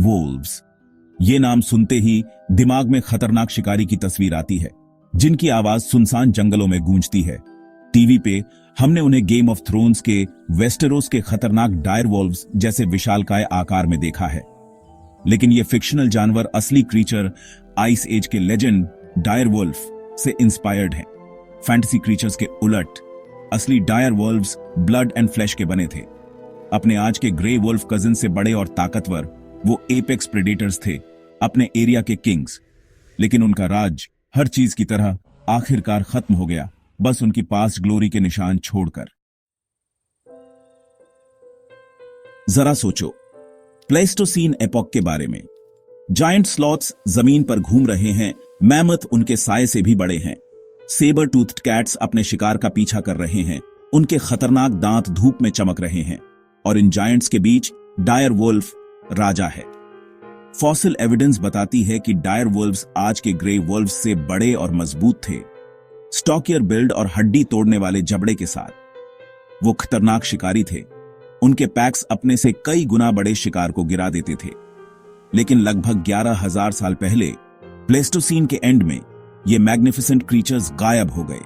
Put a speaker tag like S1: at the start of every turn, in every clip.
S1: Wolves. ये नाम सुनते ही दिमाग में खतरनाक शिकारी की तस्वीर आती है, जिनकी आवाज सुनसान जंगलों में गूंजती है। टीवी पे हमने उन्हें गेम ऑफ थ्रोन्स के वेस्टेरोस के खतरनाक डायर वोल्व्स जैसे विशालकाय आकार में देखा है। लेकिन ये फिक्शनल जानवर असली क्रीचर आइस एज के लेजेंड डायर वोल्फ से इंस्पायर्ड हैं। फैंटेसी क्रीचर्स के उलट असली dire wolves blood and flesh के बने थे। अपने आज के ग्रे वोल्फ कजिन से बड़े और ताकतवर, वो एपेक्स प्रेडेटर्स थे, अपने एरिया के किंग्स। लेकिन उनका राज हर चीज की तरह आखिरकार खत्म हो गया, बस उनकी पास्ट ग्लोरी के निशान छोड़कर। जरा सोचो प्लेस्टोसीन एपॉक के बारे में। जायंट स्लॉथ्स जमीन पर घूम रहे हैं, मैमथ उनके साए से भी बड़े हैं। सेबर टूथड कैट्स अपने शिकार का पीछा कर रहे हैं, उनके खतरनाक दांत धूप में चमक रहे हैं। और इन जायंट्स के बीच डायर वोल्फ राजा है। फॉसिल एविडेंस बताती है कि डायर वोल्व्स आज के ग्रे वोल्व्स से बड़े और मजबूत थे, स्टॉकियर बिल्ड और हड्डी तोड़ने वाले जबड़े के साथ। वो खतरनाक शिकारी थे, उनके पैक्स अपने से कई गुना बड़े शिकार को गिरा देते थे। लेकिन लगभग 11,000 साल पहले प्लेस्टोसीन के एंड में ये मैग्निफिसेंट क्रीचर्स गायब हो गए।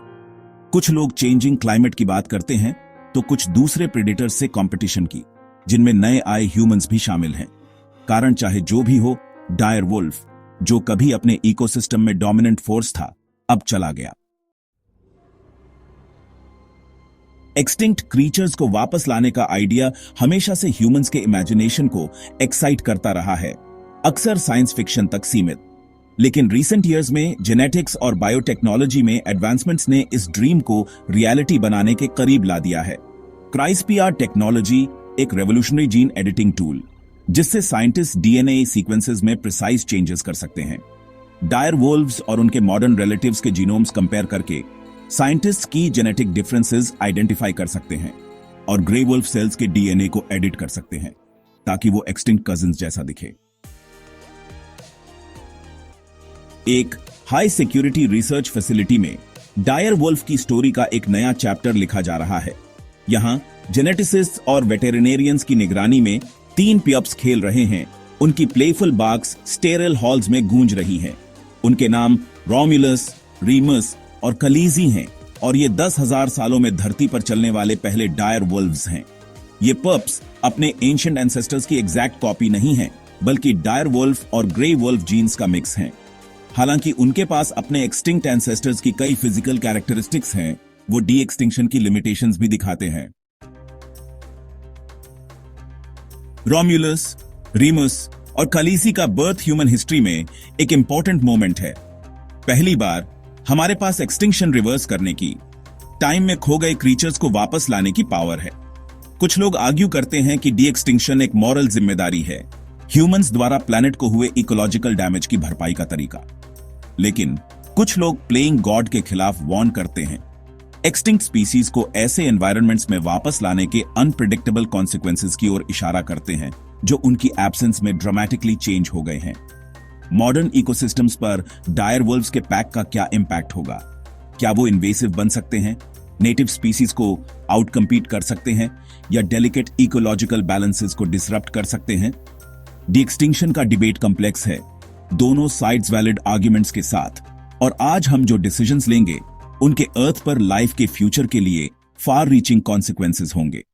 S1: कुछ लोग चेंजिंग क्लाइमेट की बात करते हैं, तो कुछ दूसरे प्रेडेटर्स से कंपटीशन की, जिनमें नए आए ह्यूमंस भी शामिल हैं। कारण चाहे जो भी हो, डायर वुल्फ, जो कभी अपने इकोसिस्टम में डोमिनेंट फोर्स था, अब चला गया। एक्सटिंक्ट क्रीचर्स को वापस लाने का आइडिया हमेशा से ह्यूमंस के इमेजिनेशन को एक्साइट करता रहा है, अक्सर साइंस फिक्शन तक सीमित। लेकिन रीसेंट ईयर्स में जेनेटिक्स और बायोटेक्नोलॉजी में एडवांसमेंट्स ने इस ड्रीम को रियलिटी बनाने के करीब ला दिया है। क्राइस्पियर टेक्नोलॉजी एक रेवोल्यूशनरी जीन एडिटिंग टूल, जिससे साइंटिस्ट डीएनए सीक्वेंसेस में प्रिसाइज चेंजेस कर सकते हैं। डायर वोल्व्स और उनके मॉडर्न रिलेटिव्स के जीनोम्स कंपेयर करके साइंटिस्ट की जेनेटिक डिफरेंसेस आइडेंटिफाई कर सकते हैं और ग्रे वुल्फ सेल्स के डीएनए को एडिट कर सकते हैं, ताकि वो एक्सटिंक्ट कजिन्स जैसा दिखे। एक हाई सिक्योरिटी रिसर्च फैसिलिटी में डायर वुल्फ की स्टोरी का एक नया चैप्टर लिखा जा रहा है। यहां जेनेटिसिस्ट्स और वेटेरिनेरियंस की निगरानी में 3 पियप्स खेल रहे हैं। उनकी प्लेफुल बार्क्स स्टेरल हॉल्स में गूंज रही हैं। उनके नाम रोम्युलस, रीमस और कलीजी हैं, और ये 10,000 सालों में धरती पर चलने वाले पहले डायर वुल्व्स हैं। ये पप्स अपने एंशिएंट एंसेस्टर्स की एग्जैक्ट कॉपी नहीं हैं, बल्कि डायर वुल्फ और ग्रे वुल्फ जीन्स का मिक्स हैं। हालांकि उनके पास अपने एक्सटिंक्ट एंसेस्टर्स की कई फिजिकल कैरेक्टरिस्टिक्स हैं, वो डी एक्सटिंक्शन की लिमिटेशंस भी दिखाते हैं। रोम्युलस, रीमस और कलीसी का बर्थ ह्यूमन हिस्ट्री में एक इंपॉर्टेंट मोमेंट है। पहली बार हमारे पास एक्सटिंक्शन रिवर्स करने की, टाइम में खो गए क्रीचर्स को वापस लाने की पावर है। कुछ लोग आर्ग्यू करते हैं कि डी एक्सटिंक्शन एक मॉरल जिम्मेदारी है, ह्यूमंस द्वारा प्लैनेट को हुए इकोलॉजिकल डैमेज की भरपाई का तरीका। लेकिन कुछ लोग प्लेइंग गॉड के खिलाफ वॉर्न करते हैं। एक्सटिंक्ट स्पीसीज को ऐसे एनवायरनमेंट्स में वापस लाने के अनप्रेडिक्टेबल कॉन्सिक्वेंसेस की ओर इशारा करते हैं, जो उनकी एब्सेंस में ड्रामेटिकली चेंज हो गए हैं। मॉडर्न इकोसिस्टम्स पर डायर वुल्व्स के पैक का क्या इंपैक्ट होगा? क्या वो इन्वेसिव बन सकते हैं, नेटिव स्पीसीज को आउट कम्पीट कर सकते हैं, या डेलिकेट इकोलॉजिकल बैलेंसेस को डिसरप्ट कर सकते हैं? डी एक्सटिंक्शन का डिबेट कॉम्प्लेक्स है, दोनों साइड्स वैलिड आर्ग्यूमेंट्स के साथ। और आज हम जो डिसीजंस लेंगे, उनके अर्थ पर लाइफ के फ्यूचर के लिए फार रीचिंग कॉन्सिक्वेंसेस होंगे।